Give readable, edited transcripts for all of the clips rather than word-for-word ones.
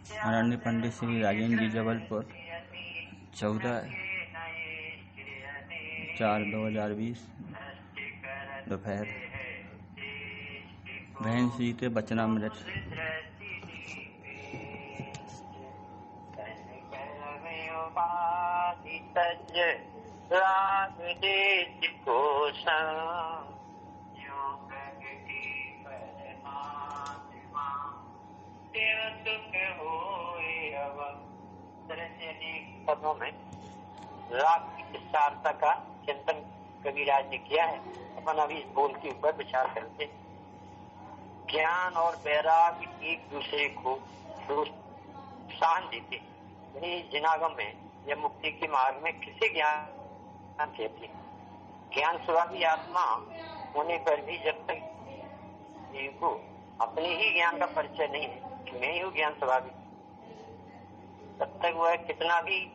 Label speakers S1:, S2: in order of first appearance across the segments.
S1: अरण्य पंडित श्री राजेंद्र जी, जबलपुर, 14/4/2020 दोपहर। बहन श्री के वचनामृत।
S2: पदों में राग की विस्तारता का चिंतन कविराज ने किया है। अपन अभी इस बोल के ऊपर विचार करते हैं। ज्ञान और वैराग एक दूसरे को प्रोत्साहन देते, यानी जिनागम में या मुक्ति के मार्ग में किसे ज्ञान कहते। ज्ञान स्वभावी आत्मा होने पर भी जब तक जीव को अपने ही ज्ञान का परिचय नहीं है कि मैं ही हूँ ज्ञान स्वभावी, तब तक वह कितना भी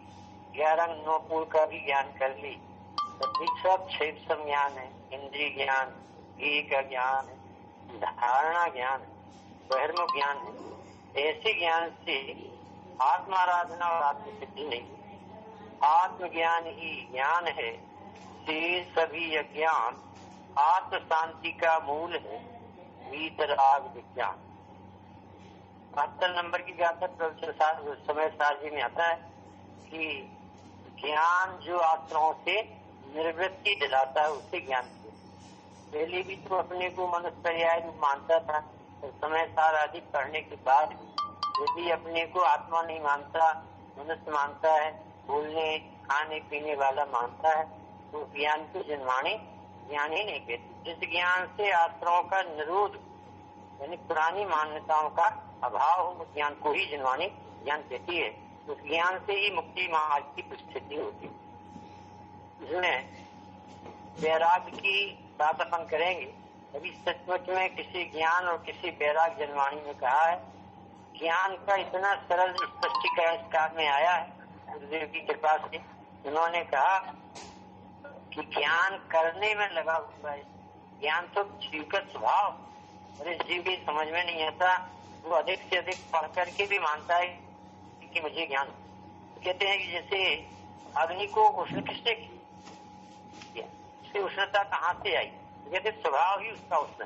S2: 11 नौपूर का भी ज्ञान कर ली, तब भी सब क्षेत्र ज्ञान है, इंद्रिय ज्ञान, घी का ज्ञान है, धारणा ज्ञान है, बहिर्मुख ज्ञान है। ऐसे ज्ञान से आत्माराधना और आत्मसिद्धि नहीं। आत्मज्ञान ही ज्ञान है, शेष सभी अज्ञान आत्म शांति का मूल है, वीतराग विज्ञान। 72 नंबर की गाथा प्रोफेसर समय साजी में आता है कि ज्ञान जो आश्रमों से निवृत्ति दिलाता है उसे ज्ञान है। पहले भी तो अपने को मनुष्य पर्याय मानता था, तो समय सार आदि पढ़ने के बाद यदि अपने को आत्मा नहीं मानता, मनुष्य मानता है, बोलने खाने पीने वाला मानता है, तो ज्ञान को जनवाणी ज्ञान ही नहीं कहती। जिस ज्ञान से आश्रमों का निरोध यानी पुरानी मान्यताओं का अभाव हो, उस ज्ञान को ही जनवाणी ज्ञान कहती है। उस ज्ञान से ही मुक्ति मार्ग की स्थिति होती है। इसमें वैराग की बात अपन करेंगे। अभी सचमुच में किसी ज्ञान और किसी वैराग जनवाणी में कहा है, ज्ञान का इतना सरल स्पष्टीकरण इस काल में आया है गुरुदेव की कृपा से। उन्होंने कहा कि ज्ञान करने में लगा हुआ है। ज्ञान तो जीव का स्वभाव, अरे जीव की समझ में नहीं आता, वो अधिक से अधिक पढ़ करके भी मानता है कि मुझे ज्ञान। कहते हैं कि जैसे अग्नि को उष्ण किसने किया, उसकी उष्णता कहाँ से आई? कहते स्वभाव ही उसका उष्ण।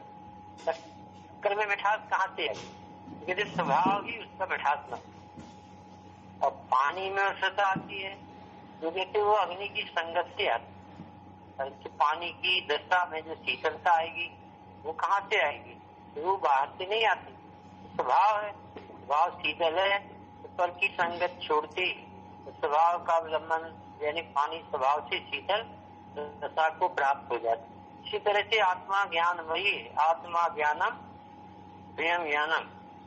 S2: शक्कर में मिठास कहाँ से आई? कहते स्वभाव ही उसका मिठास न। और पानी में उष्णता आती है तो कहते वो अग्नि की संगत से आती है। पानी की दशा में जो शीतलता आएगी वो कहाँ से आएगी? वो बाहर से नहीं आती, स्वभाव है। स्वभाव शीतल है, ऊपर की संगत छोड़ती स्वभाव का अवलंबन यानी पानी स्वभाव से शीतल दशा को प्राप्त हो जाती। इसी तरह से आत्मा ज्ञान वही है। आत्मा ज्ञानम प्रियम ज्ञानम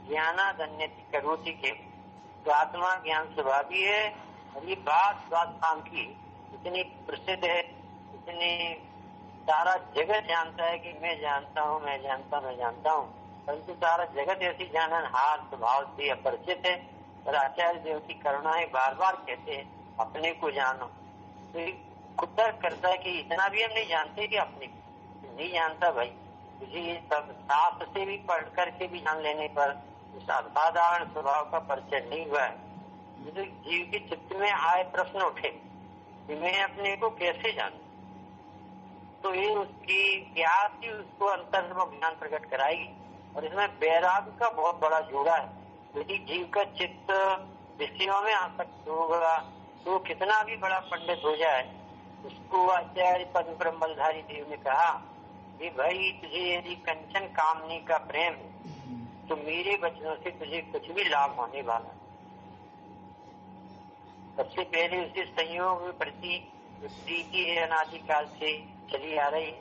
S2: ज्ञानादन्यति करोति के। तो आत्मा ज्ञान स्वभावी है। और ये बात स्वास्थान की इतनी प्रसिद्ध है, इतनी सारा जगत जानता है कि मैं जानता हूँ, मैं जानता हूँ, परंतु सारा जगत ऐसी जाननहार स्वभाव से अपरिचित है। और आचार्य देव की करुणाएं बार बार कहते हैं अपने को जानो। तो कुतर करता है कि इतना भी हम नहीं जानते कि अपने को नहीं जानता। भाई तुझे ये सब शास्त्र से भी पढ़ करके भी जान लेने पर उस असाधारण स्वभाव का परिचय नहीं हुआ है। तो जीव के चित्त में आए प्रश्न उठे कि मैं अपने को कैसे जानूं, तो ये उसकी ज्ञात ही उसको अंतर्मुख ज्ञान प्रकट कराएगी। और इसमें वैराग का बहुत बड़ा जोड़ा है। यदि जीव का चित्त विषयों में आसक्त होगा तो कितना भी बड़ा पंडित हो जाए, उसको आचार्य पद्म ब्रह्मधारी देव ने कहा कि भाई तुझे यदि कंचन कामनी का प्रेम है तो मेरे वचनों से तुझे कुछ भी लाभ होने वाला। सबसे पहले उसे संयोग प्रति प्रीति है, अनादिकाल से चली आ रही।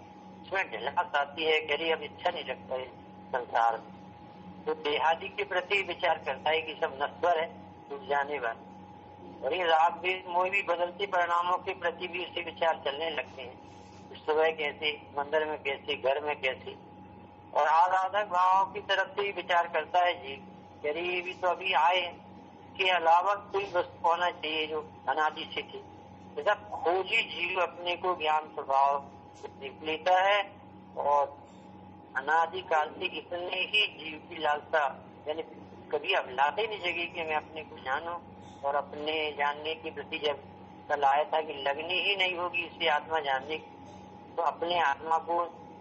S2: उसमें ढिलास आती है, कह रही अब इच्छा नहीं रखता है संसार में, तो देहादि के प्रति विचार करता है कि सब नश्वर है, टूट जाने वाला। और ये राग द्वेष मोह भी बदलते परिणामों के प्रति भी उससे विचार चलने लगते हैं। सुबह कैसे, मंदिर में कैसे, घर में कैसे। और आराधक भावों की तरफ से विचार करता है जी, करीब भी तो अभी आए के अलावा कोई वस्तु होना चाहिए जो अनादि से थी। जैसा खोजी जीव अपने को ज्ञान स्वभाव देख लेता है और अनादिकाल से इतने ही जीव की लालसा यानी कभी अभिलाषा ही नहीं जगी कि मैं अपने को जानूं। और अपने जानने के प्रति जब कल आया था कि लगनी ही नहीं होगी इससे आत्मा जानने की, तो अपने आत्मा को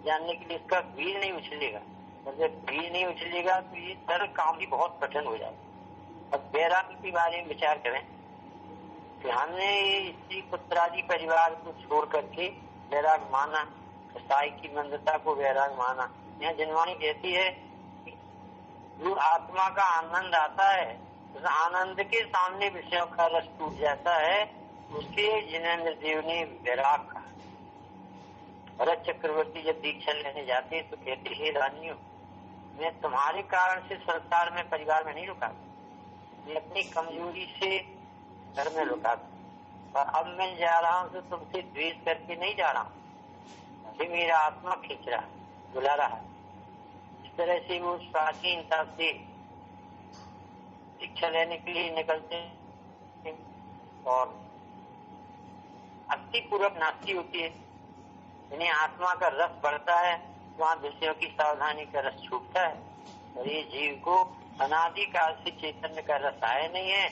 S2: जानने के लिए इसका बीज नहीं उछलेगा। और जब बीज नहीं उछलेगा तो ये सरल काम भी बहुत कठिन हो जाएगा। अब वैराग्य के बारे में विचार करें कि हमने स्त्री पुत्रादि परिवार को छोड़ करके वैराग माना, कसाई की मंदता को वैराग माना। यहाँ जनवाणी कहती है कि जो आत्मा का आनंद आता है, उस आनंद के सामने विषयों का रस टूट जाता है, उसके जिनेंद्र देव ने वैराग कहा। भरत चक्रवर्ती जब दीक्षा लेने जाते तो कहते, हे रानियों, मैं तुम्हारे कारण से संसार में परिवार में नहीं रुका, मैं अपनी कमजोरी से घर में रुका था। और अब मैं जा रहा हूँ तो तुमसे द्वेष करके नहीं जा रहा हूँ, अभी मेरा आत्मा खींच रहा है, बुला रहा है। इस तरह से वो प्राचीनता से शिक्षा लेने के लिए निकलते हैं और अस्थि पूर्वक नास्ती होती है। यानी आत्मा का रस बढ़ता है, वहाँ विषयों की सावधानी का रस छूटता है। और ये जीव को अनादिकाल से चैतन्य का रस आया नहीं है।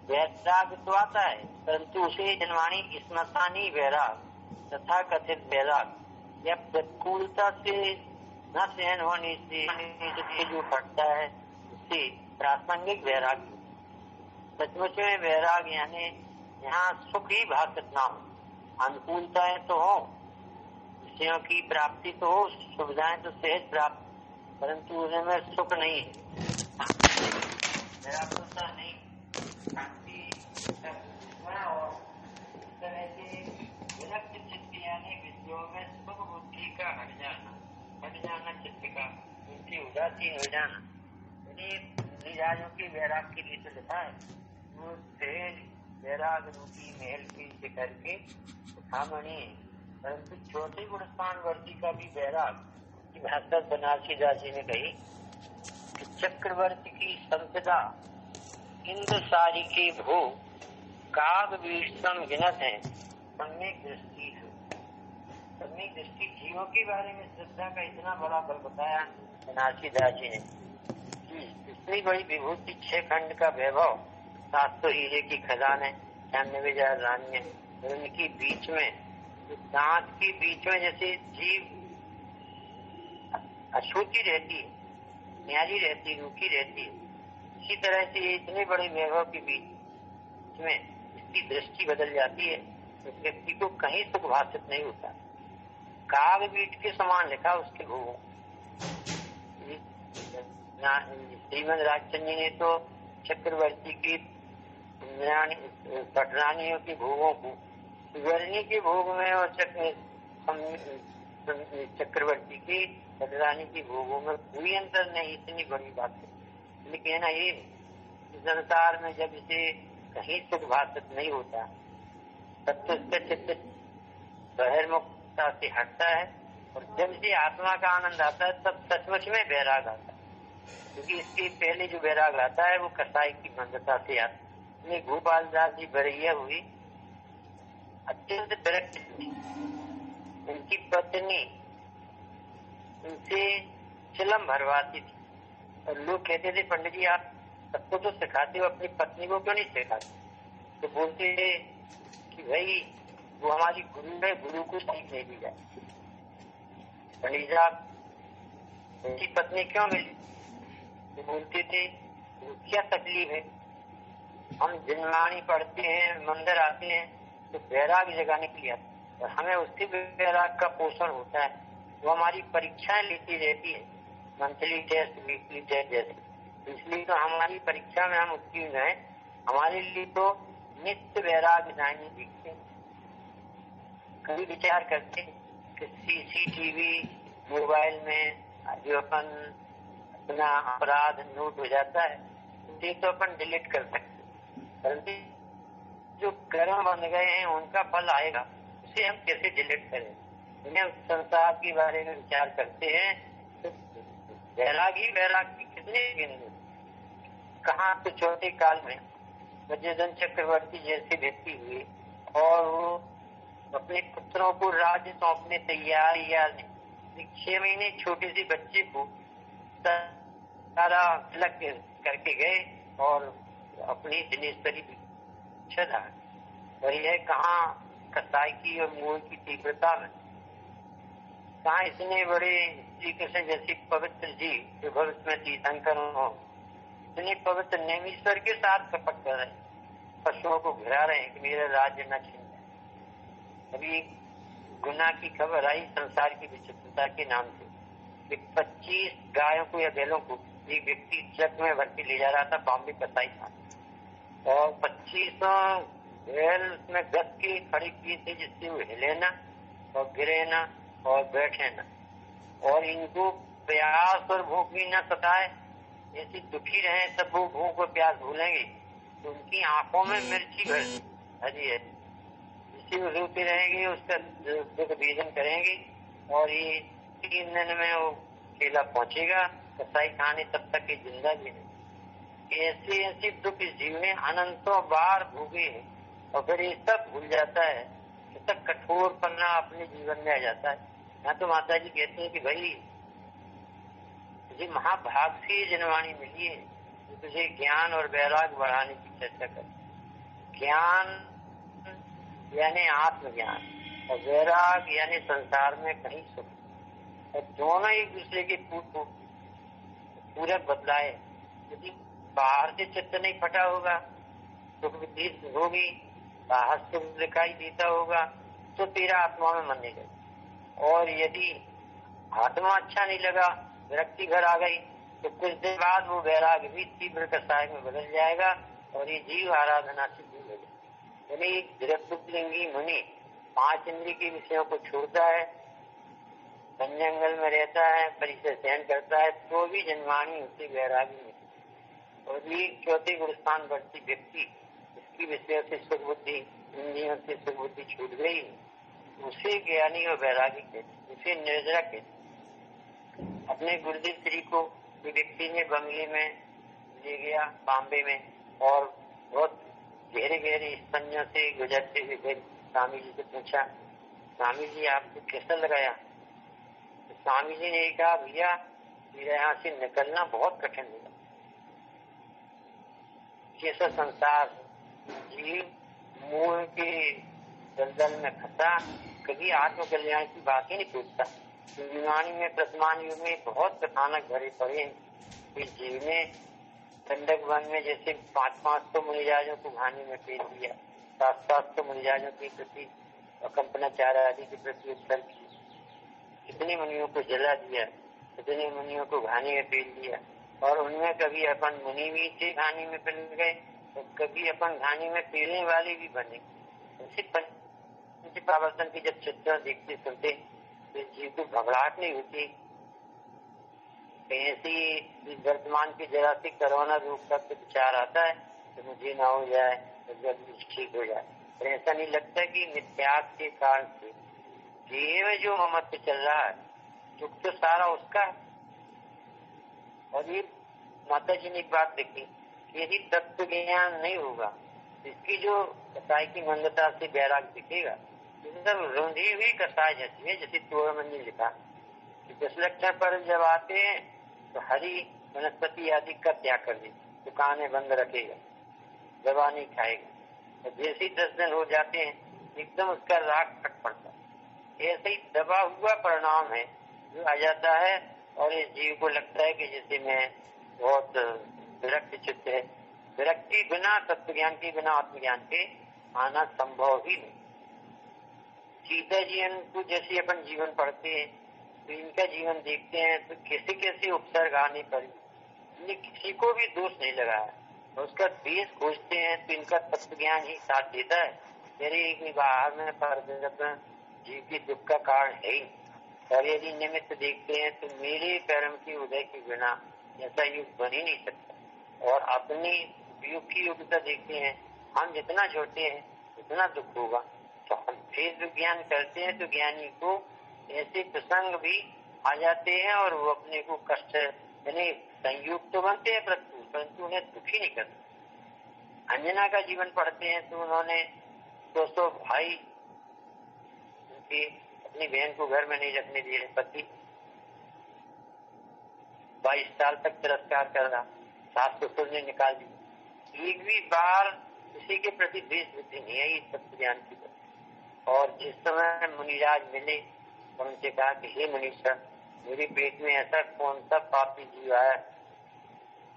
S2: वैराग तो आता है, परंतु उसे जनवाणी स्मशानी वैराग तथा कथित वैराग या प्रतिकूलता से न सहन होने से जो फटता है उससे प्रासंगिक वैराग। सचमुच में वैराग यानी यहाँ सुख ही भाषित ना हो, अनुकूलताएं तो हो, विषयों की प्राप्ति तो हो, सुविधाएं तो सहज प्राप्त, परंतु उनमें सुख नहीं है, व्याकुलता नहीं, शांति और इस तरह से विरक्त चित्त यानी विषयों में सुख बुद्धि का हट जाना चित्त का, उनसे उदासीन हो जाना। राजों के वैराग के लिए तो लिखा है, वो सहज वैराग रूपी महल के शिखर के उठामणि है। परंतु छोटे गुणस्थान वर्ती का भी वैराग की भाषा बनारसी दास जी ने कही कि चक्रवर्ती की संपदा इंद्र सारी के भोग काग विषम गिनत है, सम्यक दृष्टि है। सम्यक दृष्टि जीवों के बारे में श्रद्धा का इतना बड़ा बल बताया बनारसी दास जी ने। इतनी बड़ी विभूति 6 खंड का वैभव, 700 हीरे की खदान 96,000 रानियां, उनके बीच में दांत के बीच में जैसे जीव अछूती रहती है, न्यारी रहती, रूखी रहती है, इसी तरह से इतने बड़े वैभव के बीच में इसकी दृष्टि बदल जाती है, उस व्यक्ति को कहीं सुख भाषित नहीं होता। काग बीट के समान लिखा उसके भोगों। श्रीमद राजचंद्र जी ने तो चक्रवर्ती की पटरानियों के भोगों को सुवर्णी के भोग में और चक्रवर्ती की पटरानी के भोगों में कोई अंतर नहीं, इतनी बड़ी बात है। लेकिन ना ये संसार में जब इसे कहीं सुख भाषित नहीं होता तब तो उसका चित्त बहिर्मुखता से हटता है, और जब से आत्मा का आनंद आता है तब सचमुच में वैराग आता है। क्योंकि इसके पहले जो वैराग आता है वो कसाई की मंदता से आता है। गोपाल दास जी बरैया हुई, अत्यंत विरक्त थी, उनकी पत्नी उनसे चिलम भरवाती थी, और लोग कहते थे, पंडित जी आप सबको तो सिखाते हो, अपनी पत्नी को क्यों नहीं सिखाते? तो बोलते थे कि भाई वो हमारी गुरु है, गुरु को सीख नहीं दी जाती। पंडित साहब उनकी पत्नी क्यों मिली? तो बोलते थे क्या तकलीफ है, हम जिनवाणी पढ़ते हैं, मंदिर आते हैं तो वैराग जगाने के लिए आते हैं, और हमें उससे वैराग का पोषण होता है। वो हमारी परीक्षाएं लेती रहती है, मंथली टेस्ट, वीकली टेस्ट जैसे, इसलिए तो हमारी परीक्षा में हम उत्तीर्ण हैं। हमारे लिए तो नित्य वैराग जाने दिखते। कभी विचार करते कि CCTV मोबाइल में जो अपन अपना अपराध नोट हो जाता है उसे तो अपन डिलीट कर सकते, परंतु जो कर्म बन गए हैं उनका फल आएगा, उसे हम कैसे डिलीट करें? हम संसार के बारे में विचार करते हैं तो वैराग ही वैराग की कितने बिंदु, कहाँ तो छोटे काल में वज्रधन चक्रवर्ती जैसे व्यक्ति हुए और वो अपने पुत्रों को राज्य सौंपने तैयार या 6 महीने छोटे से बच्चे को सारा अलग करके गए और अपनी दिनेश्वरी छदा। और यह कहाँ कसाई की और मोह की तीव्रता में, कहाँ इसने बड़े श्री कृष्ण जैसे पवित्र जी जो भविष्य में तीर्थंकर हो, इतने पवित्र नेमीश्वर के साथ कपट कर रहे, पशुओं को घिरा रहे हैं कि मेरा राज्य न छीन जाए। अभी गुना की खबर आई संसार की विचित्रता के नाम से। 25 गायों को या बैलों को एक व्यक्ति ट्रक में भर के ले जा रहा था, बॉम्बे कसाई था, और 25 बैल उसमें गस के खड़े किए थे जिससे वो हिले ना और गिरे ना और बैठे ना, और इनको प्यास और भूख भी न सताए। ऐसी दुखी रहे तब वो भूख और प्यास भूलेंगे तो उनकी आंखों में मिर्ची भरी है, जिससे वो रोते रहेंगे, उसका दुख भीजन करेंगे, और ये 3 दिन में वो केला पहुंचेगा कसाई खाने, तब तक ये जिंदा भी नहीं। ऐसे ऐसे दुख इस जीव ने अनंतों बार भोगे हैं, और फिर ये सब भूल जाता है, तब कठोर पन्ना अपने जीवन में आ जाता है। यहाँ तो माता जी कहती है कि भाई तुझे महाभाग से जनवाणी मिली है, तो तुझे ज्ञान और वैराग बढ़ाने की चर्चा कर। ज्ञान यानी आत्मज्ञान और वैराग यानी संसार में कहीं सुख, और दोनों एक दूसरे के पूरक बदलाए। यदि बाहर से चित्त नहीं फटा होगा, सुख बुद्धि होगी, बाहर से दिखाई देता होगा, तो तेरा आत्मा में मन नहीं लगे। और यदि आत्मा अच्छा नहीं लगा, विरक्ति घर आ गई, तो कुछ दिन बाद वो वैराग भी तीव्र कसाय में बदल जाएगा और ये जीव आराधना से दूर हो जाएगा। यानी दृढ़लिंगी मुनि 5 इंद्रिय के विषयों को छोड़ता है, वन जंगल में रहता है, परिचय सहन करता है, तो भी जन्मानी उसे वैरागी नहीं। और ये चौथे गुणस्थान बढ़ती व्यक्ति, इसकी विषय से सुख बुद्धि, इंद्रियों से सुख बुद्धि छूट गई, उसे ज्ञानी और वैरागी कहते, उसे निर्जरा कहते। अपने गुरुदेव श्री को व्यक्ति ने बंगले में ले गया बॉम्बे में, और बहुत गहरे गहरे स्तंजों से गुजरते हुए स्वामी जी से पूछा, स्वामी जी आपको कैसा लगाया? तो स्वामी जी ने कहा, भैया मेरे यहाँ से निकलना बहुत कठिन होगा। कैसा संसार, जीव मोह के दलदल में फंसा, कभी आत्मकल्याण की बात ही नहीं पूछता। यूनानी में वर्तमान युग में बहुत कथानक भरे पड़े हैं। इस जीव ने दंडक वन में जैसे 500 मुनिराजों को घानी में पेश दिया, 700 मुनिराजों के प्रति कंपनाचार्य आदि के प्रति उत्तर की, कितने मुनियों को जला दिया, कितने मुनियों को घानी में पेश दिया, और उनमें कभी अपन मुनि भी थे घानी में पिल गए, और कभी अपन घानी में पीने वाले भी बने। पंचपावर्तन की जब चित्र देखते सुनते तो जीव को घबराहट नहीं होती। ऐसी वर्तमान की जरा सी कोरोना रोग का तो विचार आता है तो मुझे ना हो जाए, तो जब ठीक हो जाए, पर ऐसा नहीं लगता कि मिथ्यात्व के कारण से जीव जो ममत्व चल रहा है, दुख तो सारा उसका है। और ये माता जी ने एक बात देखी कि यदि तत्व ज्ञान नहीं होगा, इसकी जो कसाई की मंदता से वैराग दिखेगा, सब रूंधी हुई कसाई जैसी है। जैसे तोड़मन ने लिखा कि 10 लक्षण पर जब आते हैं तो हरी वनस्पति आदि का त्याग कर दी, दुकानें बंद रखेगा, दवा नहीं खाएगा, और जैसे ही 10 दिन हो जाते हैं एकदम उसका राग फट पड़ता है। ऐसे ही दबा हुआ परिणाम है जो आ जाता है, और इस जीव को लगता है कि जैसे मैं बहुत विरक्त चित्त है। विरक्ति बिना तत्व ज्ञान के, बिना आत्मज्ञान के आना संभव ही नहीं। सीता जी को जैसे अपन जीवन पढ़ते हैं तो इनका जीवन देखते हैं तो कैसे कैसे उपसर्ग आने पर किसी को भी दोष नहीं लगा है, और उसका द्वेष खोजते हैं तो इनका तत्व ज्ञान ही साथ देता है। मेरे बाहर में पर जीव की दुख का कारण है ही, और यदि निमित्त देखते हैं तो मेरे कर्म के उदय के बिना ऐसा युग बन ही नहीं सकता। और अपनी युग की योग्यता देखते हैं, हम जितना छोटे हैं उतना दुख होगा, तो हम फिर ज्ञान करते हैं तो ज्ञानी को ऐसे प्रसंग भी आ जाते हैं और वो अपने को कष्ट यानी संयुक्त तो बनते हैं परंतु उन्हें दुखी नहीं करते। अंजना का जीवन पढ़ते हैं तो उन्होंने 200 भाई उनकी अपनी बहन को घर में नहीं रखने दिए, पति 22 साल तक तिरस्कार कर रहा, सास ससुर ने निकाल दी, एक भी बार किसी के प्रति द्वेष बुद्धि नहीं आई तत्व ज्ञान की। और जिस समय मुनिराज मिले और उनसे कहा कि हे मुनीश्वर, मेरे पेट में ऐसा कौन सा पापी जीव आया,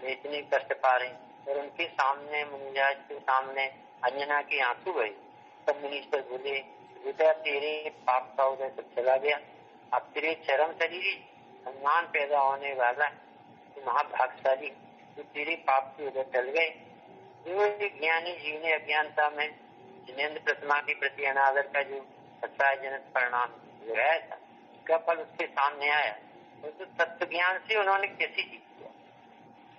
S2: मैं इतनी कष्ट पा रही। और उनके सामने, मुनिराज के सामने अंजना के आंसू बहे। तब मुनीश्वर बोले, बेटा तेरे पाप का उदय सब चला गया, अब तेरे चरम शरीर सम्मान पैदा होने वाला है, तो महाभाग्यशाली, तो तेरे पाप के उदय टल गए। जो ज्ञानी जीव ने अज्ञानता में जिनेन्द्र प्रतिमा के प्रति अनादर का जो सत्ताजनक परिणाम लगाया था, उसका फल उसके सामने आया। और तो तत्व ज्ञान से उन्होंने कैसी चीज किया।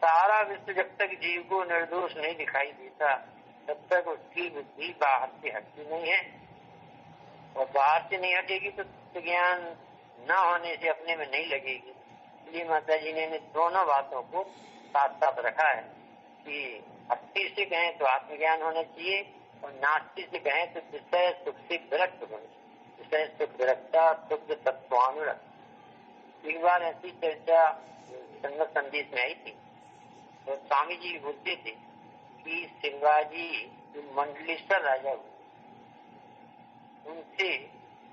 S2: सारा विश्व जब तक जीव को निर्दोष नहीं दिखाई देता, तब तक उसकी बुद्धि बाहर से हटती नहीं है, और बाहर से नहीं हटेगी तो तत्व ज्ञान न होने से अपने में नहीं लगेगी। इसलिए माता जी ने दोनों बातों को साथ साथ रखा है कि अस्थि से कहें तो आत्मज्ञान होना चाहिए, और नास्ति से कहें तो विषय सुख से विरक्त होना चाहिए। विषय सुख विरक्ता शुद्ध तत्वानुरक्त। एक बार ऐसी चर्चा संगत संदेश में आई थी, तो स्वामी जी बोलते थे कि शिवाजी जो मंडलेश्वर राजा हुए, उनसे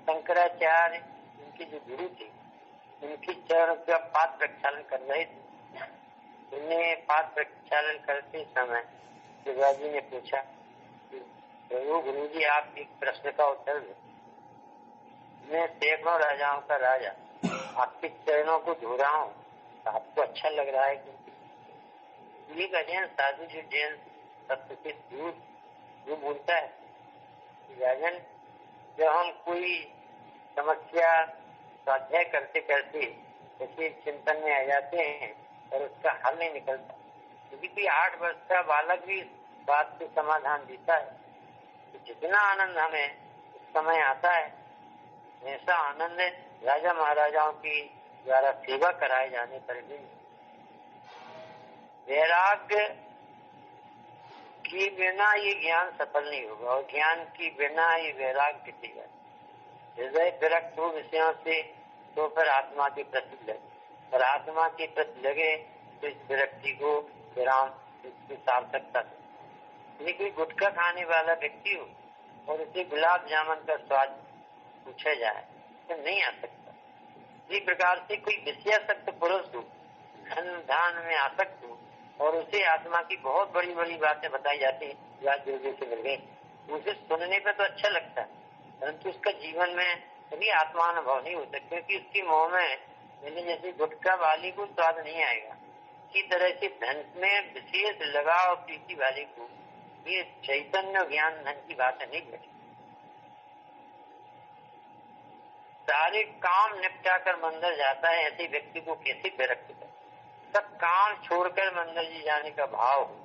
S2: शंकराचार्य उनके जो गुरु थे, उनके चरण का पाद प्रक्षालन कर रहे थे। उन्हें पाद प्रक्षालन करते समय शिवाजी ने पूछा, प्रभु गुरु जी आप एक प्रश्न का उत्तर दो, मैं सैकड़ों राजाओं का राजा आपके चरणों को धो रहा हूँ, तो आपको अच्छा लग रहा है कि एक अजैन साधु जो जैन तत्व के दूर जो बोलता है, राजन जब हम कोई समस्या स्वाध्याय करते करते ऐसे चिंतन में आ जाते हैं और उसका हल नहीं निकलता, क्योंकि कोई 8 वर्ष का बालक भी बात को समाधान देता है, तो जितना आनंद हमें उस समय आता है, ऐसा आनंद राजा महाराजाओं की द्वारा सेवा कराए जाने पर भी। वैराग्य के बिना ये ज्ञान सफल नहीं होगा, और ज्ञान के बिना ये वैराग्य टिकेगा। हृदय विरक्त हो विषयों से तो फिर आत्मा के प्रति लगे, और आत्मा के प्रति लगे तो इस विरक्ति को विराम, इसकी सार्थकता। यदि कोई गुटखा खाने वाला व्यक्ति हो और उसे गुलाब जामुन का स्वाद पूछा जाए तो नहीं आ सकता। इसी प्रकार से कोई विषयासक्त पुरुष हो, धन दान में आसक्त हो, और उसे आत्मा की बहुत बड़ी बड़ी बातें बताई जाती है, याद जोगे से मिल गई, उसे सुनने पर तो अच्छा लगता है, परंतु उसका जीवन में कभी आत्मानुभव नहीं होता, क्योंकि उसकी मोह में जैसे गुटखा वाली को स्वाद नहीं आएगा। इसी तरह से धन में विशेष लगाव प्रीति वाले को ये चैतन्य ज्ञान धन की बात नहीं घटी। सारे काम निपटा कर मंदिर जाता है, ऐसे व्यक्ति को कैसे विरक्त कर, सब काम छोड़कर मंदिर जी जाने का भाव हो,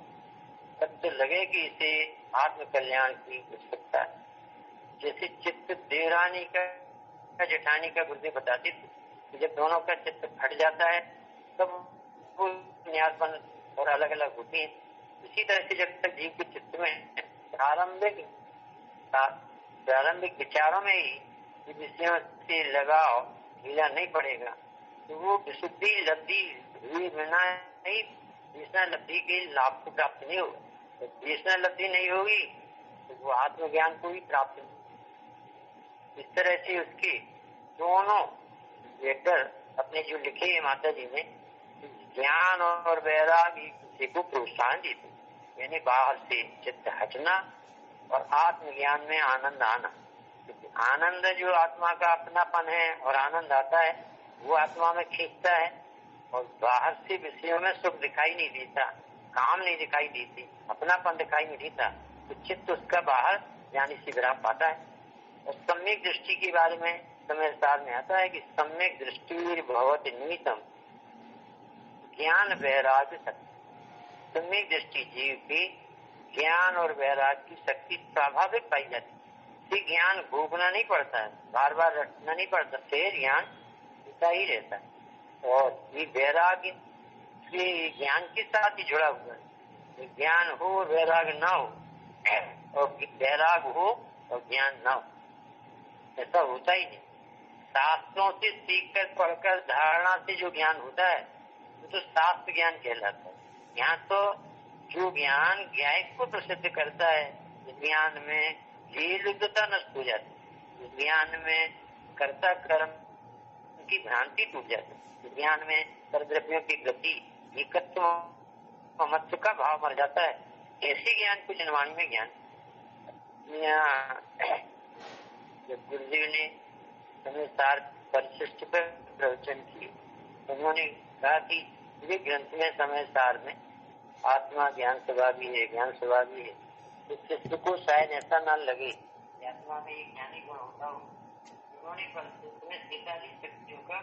S2: तब तो लगे कि इसे आत्म कल्याण की आवश्यकता है। जैसे चित्त देवरानी का जेठानी का गुरुदेव बताते थे कि जब दोनों का चित्त फट जाता है तब वो न्यासपन और अलग अलग होती है। इसी तरह से जब तक जीव के चित्त में प्रारंभिक विचारों में ही विषयों से लगाव ढीला नहीं पड़ेगा, तो वो विशुद्धि लब्धि हुई बिना ही विष्णु लब्धि के लाभ को प्राप्त नहीं होगा। तो विष्णु लब्धि नहीं होगी तो वो आत्मज्ञान को भी प्राप्त नहीं। इस तरह से उसके दोनों लेटर अपने जो लिखे हैं माता जी ने, ज्ञान और वैराग्य किसी को प्रोत्साहन देते, यानी बाहर से चित्त हटना और आत्मज्ञान में आनंद आना। आनंद जो आत्मा का अपनापन है और आनंद आता है वो आत्मा में खींचता है, और बाहर से विषयों में सुख दिखाई नहीं देता, काम नहीं दिखाई देती, अपनापन दिखाई नहीं देता, तो चित्त उसका बाहर जाने से विराम पाता है। और सम्यक दृष्टि के बारे में समझदार में आता है कि सम्यक दृष्टि भवति निमित्तम ज्ञान वैराग्य शक्ति। सम्यक दृष्टि जीव की ज्ञान और वैराग्य की शक्ति स्वाभाविक पाई जाती है। ज्ञान भोगना नहीं पड़ता है, बार बार रटना नहीं पड़ता, फिर ज्ञान होता ही रहता है। और ये वैराग्य ज्ञान के साथ ही जुड़ा हुआ है। ज्ञान हो और वैराग्य ना हो, और वैराग्य हो और ज्ञान ना हो, ऐसा होता ही नहीं। शास्त्रों से सीखकर पढ़कर धारणा से जो ज्ञान होता है तो शास्त्र ज्ञान कहलाता है। यहाँ तो जो ज्ञान ज्ञायक को प्रसिद्ध करता है, इस ज्ञान में लीलुद्धता नष्ट हो जाती है, इस ज्ञान में कर्ता कर्म की भ्रांति टूट जाती है, इस ज्ञान में परद्रव्यों की गति, एकत्व मत्स्य का भाव मर जाता है। ऐसे ज्ञान को जनवाणी में ज्ञान। जब गुरुदेव ने समय सार परिशिष्ट पर प्रवचन किए, उन्होंने कहा कि ये ग्रंथ में समय सार में आत्मा ज्ञान स्वभावी है, ज्ञान स्वभावी है। तो शिष्य को शायद ऐसा न लगे कि आत्मा में एक ज्ञानी गुण होता हो। उन्होंने परिशिष्ट में 43 शक्तियों का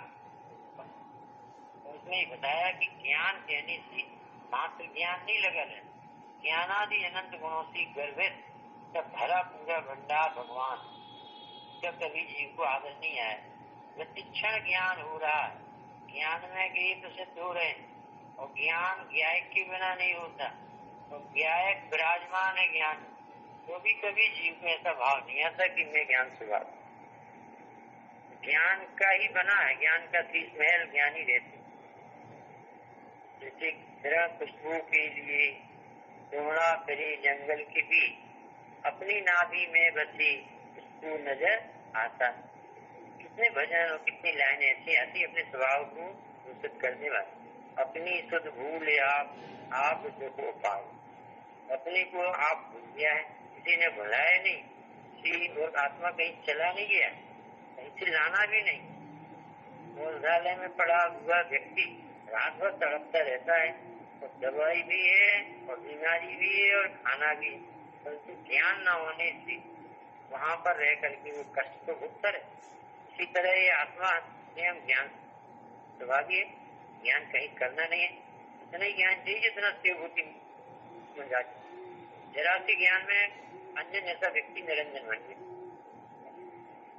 S2: उसमें बताया कि ज्ञान कहने से मात्र ज्ञान नहीं लगा है, ज्ञानादि अनंत गुणों से गर्भित जब भरा पूरा भंडार भगवान, जब कभी जीव को आदर नहीं आया, प्रतिक्षण ज्ञान हो रहा है, ज्ञान में ज्ञेय प्रसिद्ध हो रहे हैं, और ज्ञान ज्ञायक के बिना नहीं होता, और ज्ञायक विराजमान है ज्ञान, तो भी कभी जीव में ऐसा भाव नहीं आता कि मैं ज्ञान से बात। ज्ञान का ही बना है, ज्ञान का शीश महल ज्ञानी रहते। जैसे जरा खुशबू के लिए डोड़ा फिरे जंगल के भी अपनी नाभि में बसी खुशबू नजर आता। कितने भजन और कितनी लाइनें ऐसी आती अपने स्वभाव को दूषित करने वाली। अपनी सुध भूल आप देखो पाओ, अपने को आप भूल गया है, किसी ने भुलाया नहीं, किसी और आत्मा कहीं चला नहीं गया, कहीं से लाना भी नहीं। मूलधालय में पड़ा हुआ व्यक्ति रात भर तड़पता रहता है, और दवाई भी है और बीमारी भी है और खाना भी है, परंतु ज्ञान न होने से वहां पर रह करके वो कष्ट को भुगता है। इसी तरह ये आत्मा स्वयं ज्ञान स्वभावी है, ज्ञान कहीं करना नहीं है, इतना ही ज्ञान चाहिए जितना शिवभूति मिल जाती। जरा से ज्ञान में अन्य जैसा व्यक्ति निरंजन बन गया।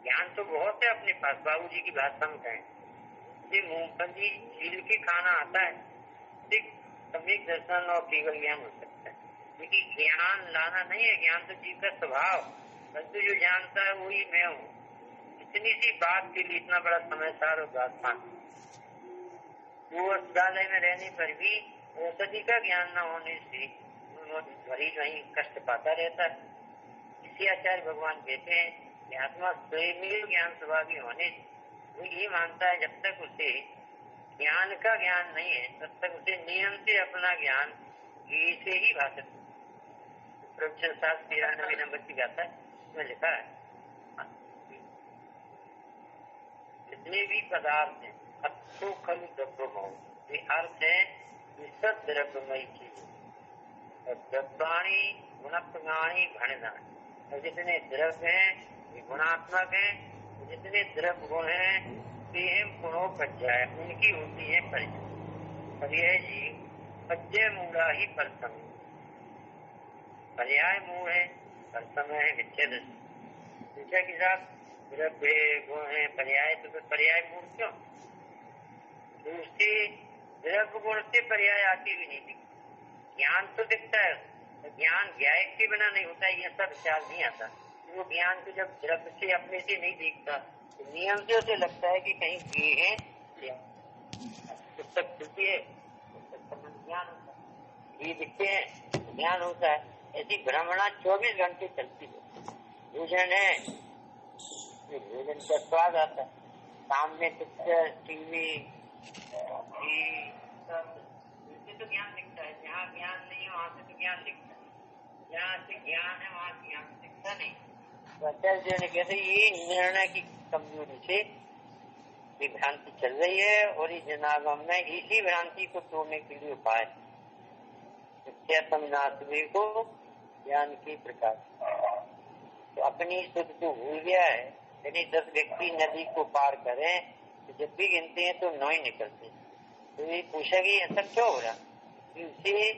S2: ज्ञान तो बहुत है अपने पास, बाबू जी की बात हम कहें, मूंगफली छील के खाना आता है, सम्यक दर्शन और केवल ज्ञान हो सकता है, लेकिन ज्ञान लाना नहीं है। ज्ञान तो जीव का स्वभाव, परंतु जो जानता है वही मैं हूँ। इतनी सी बात के लिए इतना बड़ा समझदार और दास्तान। वो अस्पतालय में रहने पर भी औषधि का ज्ञान न होने से मरीज वहीं कष्ट पाता रहता है। इसी आचार्य भगवान कहते हैं कि आत्मा स्वयं ज्ञान स्वभावी होने वो ये मानता है जब तक उसे ज्ञान का ज्ञान नहीं है तब तक उसे नियम से अपना ज्ञान ये से ही भाषित। प्रवचन 93 नंबर की गाथा में लिखा है, जितने भी पदार्थ हैं अच्छो खलु द्रव्यमय, ये अर्थ है सब द्रव्यमयी चीज, और द्रव्याणी गुणप्राणी घणदान, और जितने द्रव्य हैं ये गुणात्मक है, जितने द्रव्य गुण हैं गुणों पर्याय उनकी होती है परिचय। पर्याय जी पद्य मूढ़ा ही परसम, पर्याय मूढ़ है, परसम है विच्छेद। पूछा कि साहब द्रव्य गुण है पर्याय, तो फिर पर्याय मूढ़ क्यों? तो उससे द्रव्य गुण से पर्याय आती भी नहीं दिखती। ज्ञान तो दिखता है, तो ज्ञान ज्ञायक के बिना नहीं होता, ये सब विचार नहीं आता। वो ज्ञान को जब द्रव्य से अपने से नहीं देखता तो नियम से उसे लगता है कि कहीं ये है, पुस्तक खुलती है ज्ञान होता है, ये दिखते हैं ज्ञान होता है। ऐसी भ्रमणा 24 घंटे चलती है। भोजन है, भोजन का स्वाद आता है, सामने पिक्चर टीवी इससे तो ज्ञान दिखता है। जहाँ ज्ञान नहीं है वहाँ से तो ज्ञान दिखता है, जहाँ से ज्ञान है वहाँ से ज्ञान दिखता नहीं। तो आचार्य ने कहते ये निर्णय की कमजोरी से भ्रांति चल रही है, और इस जनागम में इसी भ्रांति को तोड़ने के लिए उपाय को ज्ञान की प्रकाश। तो अपनी शुद्ध को भूल गया है, यदि 10 व्यक्ति नदी को पार करें तो जब भी गिनते हैं तो 9 ही निकलते हैं। तो ये पूछा कि ऐसा क्यों हो रहा, उसे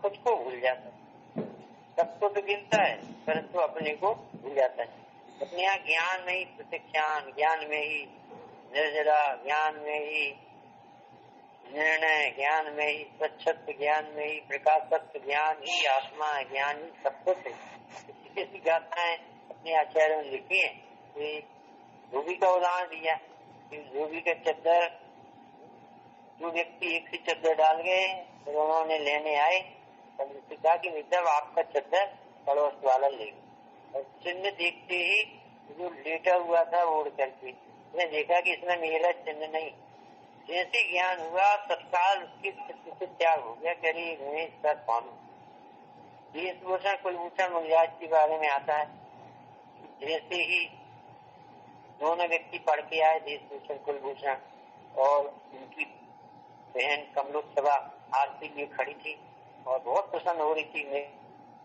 S2: खुद को भूल जाता है। सबको तो गिनता है परंतु अपने को भूल जाता है। अपने यहाँ ज्ञान में ही प्रतिक्षान, ज्ञान में ही निर्जरा, ज्ञान में ही निर्णय, ज्ञान में ही स्वच्छत्व, ज्ञान में ही प्रकाशत्व, ज्ञान ही आत्मा है, ज्ञान ही सब कुछ है। किसी गाथाएं अपने आचार्यों ने लिखी है। धोबी का उदाहरण दिया कि धोबी का चद्दर जो व्यक्ति एक ही चद्दर डाल गए, फिर उन्होंने लेने आए, तब उसने कहा कि मित्र आपका चद्दर पड़ोस वाला ले गया। और चिन्ह देखते ही जो लेटा हुआ था उड़ करके उसने देखा कि इसमें मेरा चिन्ह नहीं। जैसे ज्ञान हुआ तत्काल उसके चित्त से त्याग हो गया। करी मैं इसका कौन हूँ। वेशभूषण कुलभूषण मुनिराज के बारे में आता है। जैसे ही दोनों व्यक्ति पढ़ के आए, वेशभूषण कुलभूषण, और उनकी बहन कमलोत्सवा आरती लिए खड़ी थी और बहुत प्रसन्न हो रही थी,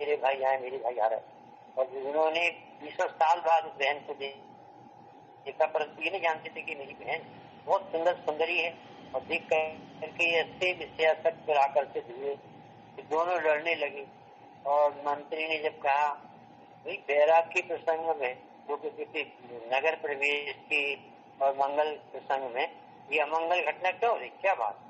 S2: मेरे भाई आए, मेरे भाई आ रहे। और उन्होंने 20 साल बाद उस बहन को देखा, परंतु ये नहीं जानते थे कि मेरी बहन बहुत सुंदर सुंदरी है। और देख करके ऐसे विषयासक्त आकर्षित हुए कि दोनों लड़ने लगे। और मंत्री ने जब कहा भाई बैराग के प्रसंग में जो किसी नगर प्रवेश की और मंगल प्रसंग में ये अमंगल घटना क्यों हो रही, क्या बात।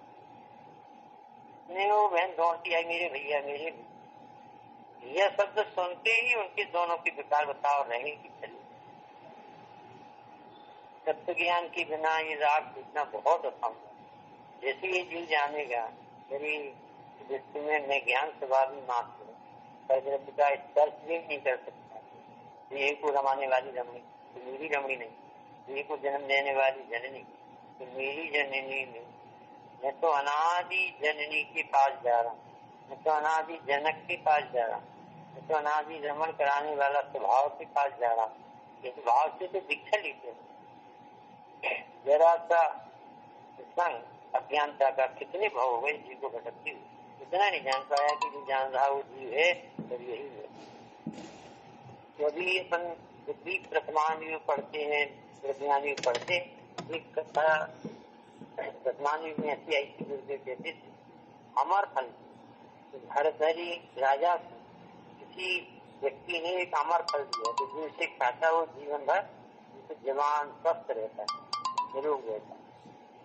S2: नहीं, वो बहन दौड़ती आई, मेरे भैया मेरे भैया। यह शब्द सुनते ही उनके दोनों की विकार बताओ रहे कि चलिए। तत्व ज्ञान के बिना ये राग सीखना बहुत असंभव। जैसे ये जीव जानेगा मेरी दृष्टि में मैं ज्ञान स्वभावी मात्र हूँ, पर का स्पर्श भी नहीं कर सकता। ये को रमाने वाली रमणी तो मेरी रमणी नहीं, ये को जन्म देने वाली जननी तो मेरी जननी नहीं। मैं तो अनादि जननी के पास जा रहा हूँ, मैं तो अनादि जनक के पास जा रहा हूँ, मैं तो अनादि रमण कराने वाला स्वभाव के पास जा रहा हूँ। ये स्वभाव से तो दीक्षा लेते हैं। जरा सा संग अज्ञानता का कितने भाव हो गए जीव को भटकती हुई, इतना नहीं जान पाया कि जो जान रहा वो जीव है तो यही है। यदि अपन बुद्धि प्रथमान्यु पढ़ते हैं, प्रज्ञान्यु पढ़ते, एक कथा प्रथमान्यु में ऐसी आई थी, गुरुदेव कहते थे अमर फल भरतरी राजा किसी व्यक्ति ने एक अमर फल दिया तो जो इसे खाता वो जीवन भर जवान स्वस्थ रहता है, निरोग रहता है।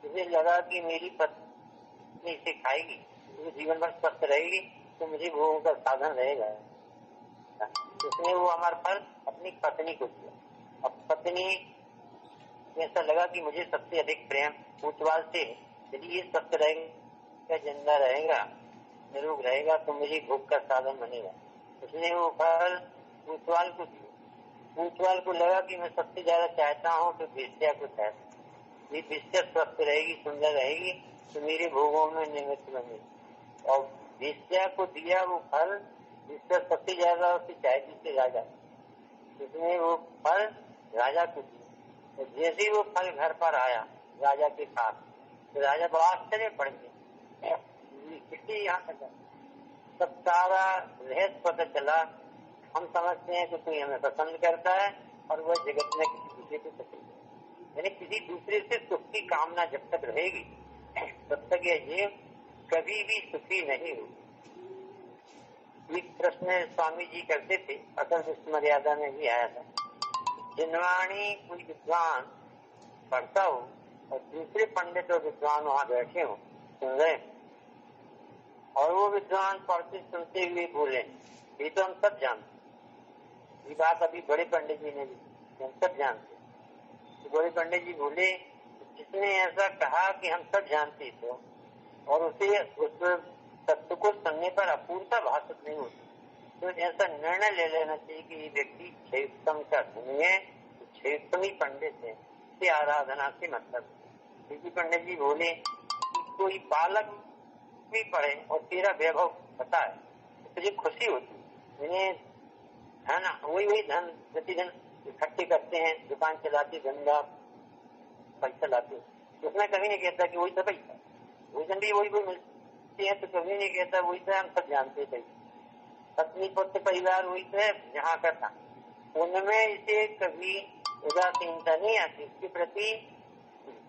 S2: मुझे लगा कि मेरी पत्नी इसे खाएगी तो जीवन भर स्वस्थ रहेगी तो मुझे भोगों का साधन रहेगा। उसने वो अमर फल अपनी पत्नी को दिया। अब पत्नी ऐसा लगा कि मुझे सबसे अधिक प्रेम ऊंचवाल से, यदि ये स्वस्थ रहेगा, जिंदा रहेगा, निरोग रहेगा तो मुझे भोग का साधन बनेगा। उसने वो फल ऊंचवाल को दिया। ऊंचवाल को लगा कि मैं सबसे ज्यादा चाहता हूँ तो वेश्या को चाहता हूँ, ये वेश्या स्वस्थ रहेगी, सुंदर रहेगी तो मेरे भोगों में निमित्त बनेगी। और वेश्या को दिया वो फल जिसका सबसे ज्यादा उसकी चाहती थी राजा, उसने वो फल राजा को दिया। तो जैसे वो फल घर पर आया राजा के पास तो राजा बड़ा आश्चर्य पड़ गया, किसी यहाँ तक सब सारा रहस्य पता चला। हम समझते हैं कि कोई हमें पसंद करता है और वह जगत में किसी दूसरे को पसंद है, यानी किसी दूसरे से सुख की कामना जब तक रहेगी तब तक यह जीव कभी भी सुखी नहीं होगी। एक प्रश्न स्वामी जी करते थे, असल विष्णु मर्यादा में भी आया था, जिनवाणी कोई विद्वान पढ़ता हो और दूसरे पंडित और विद्वान वहां बैठे हो सुन रहे, और वो विद्वान पढ़ते सुनते हुए बोले ये तो हम सब जानते। ये बात अभी बड़े पंडित जी ने भी, हम सब जानते। तो बड़े पंडित जी बोले जिसने ऐसा कहा कि हम सब जानते तो, और उसे उस तत्व को सुनने पर अपूर्णता भाषित नहीं होती, तो ऐसा निर्णय ले लेना चाहिए कि ये व्यक्ति क्षेत्रम का धनी है, क्षेत्रमी पंडित है, इससे आराधना से मतलब। क्योंकि पंडित जी बोले कि कोई बालक भी पढ़े और तेरा वैभव बताए तो तुझे खुशी होती है। धन वही धन प्रतिदिन इकट्ठे करते हैं, दुकान चलाते, धंधा पैसा लाते, उसमें कभी नहीं कहता कि वही तो पैसा, भोजन भी वही मिलती है तो कभी नहीं कहता वही तो हम सब जानते थे। पत्नी पुत्र परिवार वही तो है जहाँ का था, उनमें इसे कभी उदासीनता नहीं आती, इसके प्रति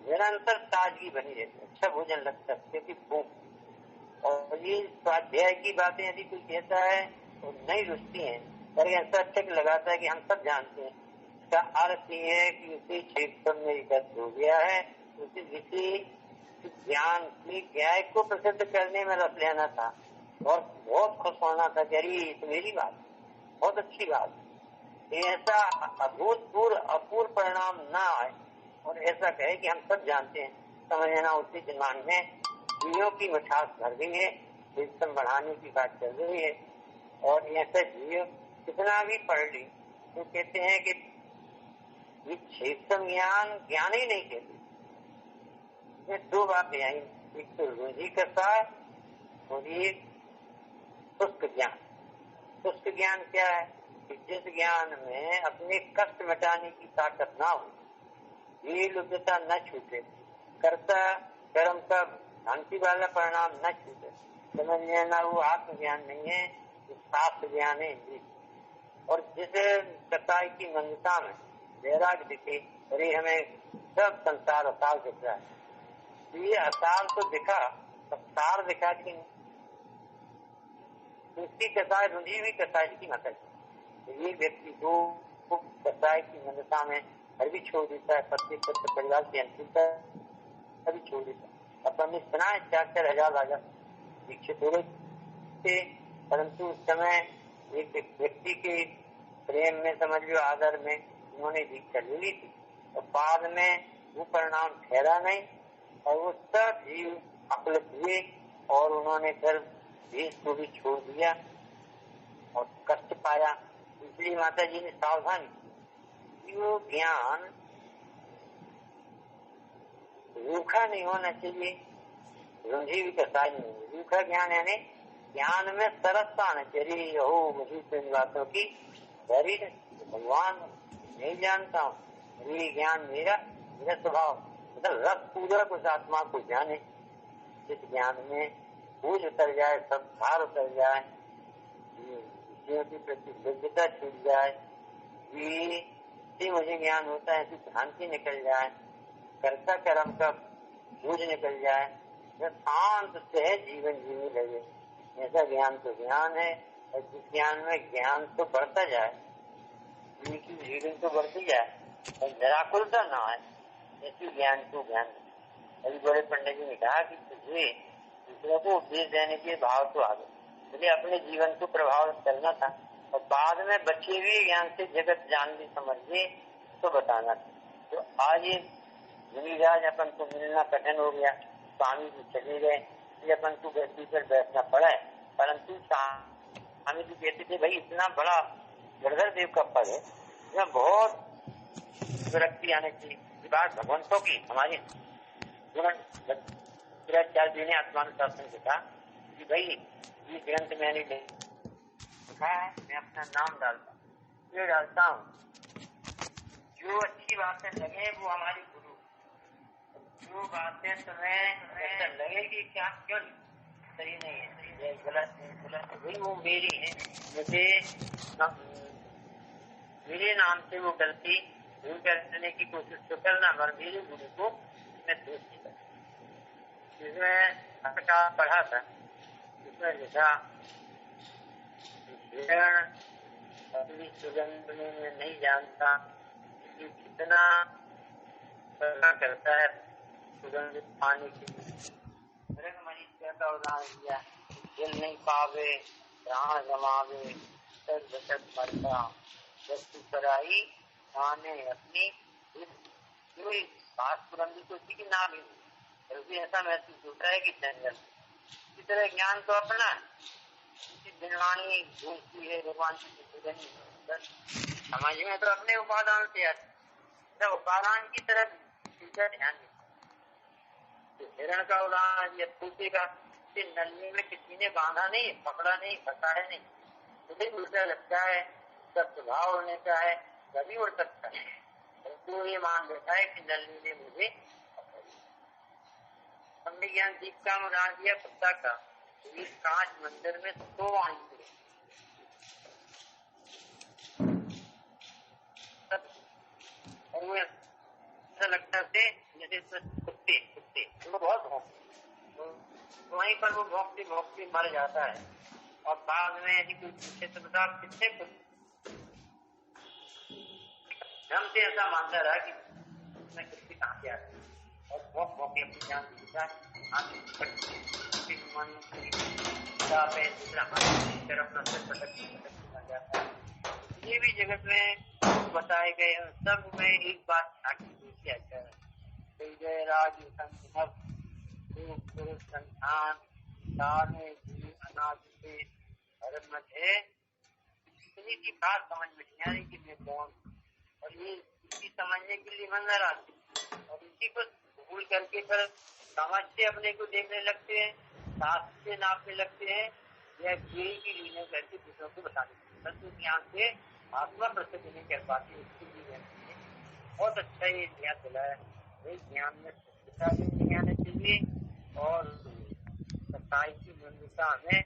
S2: निरंतर ताजगी बनी रहती है, अच्छा भोजन लगता है क्योंकि भूख। और ये स्वाध्याय की बातें यदि कोई कहता है तो नहीं रुचती है, पर ऐसा अच्छा लगाता है कि हम सब जानते हैं। इसका अर्थ ये है कि उसी क्षेत्र में एकत्र हो गया है, उसी किसी ज्ञान की न्याय को प्रसिद्ध करने में रस लेना था और बहुत खुश होना था कि अरे ये तो मेरी बात, बहुत अच्छी बात। ऐसा अभूतपूर्व अपूर्व परिणाम ना आए और ऐसा कहे कि हम सब जानते हैं, समझना उसी दिमाग में जीवों की मिठास भर गई है, शीतम बढ़ाने की बात चल रही है। और ऐसा जीव कितना भी पढ़ ली तो कहते हैं कि ये शीतम ज्ञान ही नहीं कहते। ये दो बातें आई, एक तो रुझि कसाय और एक शुष्क ज्ञान। शुष्क ज्ञान क्या है कि जिस ज्ञान में अपने कष्ट मिटाने की ताकत ना हो, ये लुब्धता न छूटे, कर्ता कर्म का भ्रांति वाला परिणाम न छूटे, समझ लेना वो आत्मज्ञान नहीं है, वो शास्त्र ज्ञान है। और जिस कसाई की मंदता में वैराग दिखे, अरे हमें सब संसार असार दिख रहा है, ये असार तो दिखा, सार दिखा कि उसकी कसाई रुझी हुई कसाई की मतलब। तो ये व्यक्ति को कसाई की मंदता में हर भी छोड़ देता है, पति पुत्र परिवार की अंतिमता भी छोड़ देता है। अपन ने सुना है 4,000 राजा दीक्षित हो गए थे, परंतु उस समय एक व्यक्ति के प्रेम में, समझ लो आदर में, उन्होंने दीक्षा ले ली थी और बाद में वो परिणाम ठहरा नहीं और वो सब जीव अपलट हुए और उन्होंने फिर देश को भी छोड़ दिया और कष्ट पाया। इसलिए माता जी ने सावधान की, वो ज्ञान रूखा नहीं होना चाहिए, रुंझी भी कसाई नहीं होगी। रूखा ज्ञान यानी ज्ञान में सरसता आना चाहिए। हो मुझे तो इन बातों की डरी भगवान नहीं जानता हूँ, ये ज्ञान मेरा स्वभाव, मतलब रस पूर्वक उस आत्मा को जाने, जिस ज्ञान में बोझ उतर जाए, सब भार उतर जाए, विषयों की प्रतिबद्धता छूट जाए, मुझे ज्ञान होता है, भ्रांति निकल जाए, कर्ता कर्म का बोझ निकल जाए, शांत से जीवन जीने लगे। ऐसा ज्ञान तो ज्ञान है। और जिस ज्ञान में ज्ञान तो बढ़ता जाए, जीवन तो बढ़ती जाए और निराकुलता ना है, ऐसी ज्ञान को ज्ञान। अभी बड़े पंडित जी ने कहा कि तुझे दूसरों को उपदेश देने के भाव तो आ गए, मुझे अपने जीवन को प्रभावित करना था और बाद में बचे हुए ज्ञान से जगत जान भी समझ ले तो बताना था। तो आज ये गिरिराज अपन को मिलना कठिन हो गया, स्वामी जी चले गए, अपन को गद्दी पर बैठना पड़ा है। परंतु स्वामी जी कहते थे, भाई इतना बड़ा गिरधर देव का पद है, इसमें बहुत विरक्ति आने की बात भगवंतों की हमारी जी ने आत्मानुशासन से कहा कि भाई ये ग्रंथ मैंने लिखा है, मैं अपना नाम डालता हूँ, ये डालता हूँ, जो अच्छी बातें लगे वो हमारी गुरु, जो बातें तुम्हें लगेगी क्या क्यों सही नहीं है, गलत वही वो मेरी है, मुझे मेरे नाम से वो गलती दूर करने की कोशिश तो करना, पर मेरे गुरु को मैं दोष नहीं करता। जिसमें पढ़ा था, उसमें लिखा अपनी सुगंध में मैं नहीं जानता कि कितना करता है सुगंधित पानी के लिए। मरीज का उदाहरण दिया, दिल नहीं पावे प्राण गवावे, सद मरता वस्तु कराई आने अपनी बात सुगंधित होती कि ना भी भी ऐसा महसूस होता है कि जंगल इसी तरह ज्ञान तो अपना दिनवाणी घूमती है भगवान की समझ में तो अपने उपादान से आते, उपादान की तरफ ध्यान दें। हिरण का उदाहरण या तूते का, नलनी में किसी ने बांधा नहीं, पकड़ा नहीं, फंसाया नहीं, मुझे दूसरा लगता है सब स्वभाव होने का है, कभी उड़ सकता है, तो ये मान लेता है कि नलनी ने मुझे हमने ज्ञान दीप का उदाहरण दिया कुत्ता का, इस कांच मंदिर में तो और वो ऐसा लगता है जैसे कुत्ते वो बहुत भौंकते, वहीं पर वो भौंकते मर जाता है और बाद में यदि कोई पूछे तो बता कितने हम से ऐसा मानता रहा कि मैं कुत्ते कहाँ से आते और भौंक अपनी जान दूसरा जाता है। ये भी जगत में बताए गए सब में एक बात राज पुरुष संतान सारे जीव अनादि से धर्म है। इसी की बात समझ में नहीं आ रही कि मैं कौन, और ये इसी समझने के लिए मन आती और इसी को भूल करके फिर समझ से अपने को देखने लगते हैं, शास्त्र से नापने लगते हैं, या ज्ञान की लीला करके दूसरों को बताने लगते हैं। ज्ञान से आत्मा प्रसिद्ध नहीं कर पाती, इसके लिए बहुत अच्छा ये ज्ञान दिला है। ज्ञान में सत्यता भी नहीं आना चाहिए और सच्चाई की मूल्यता में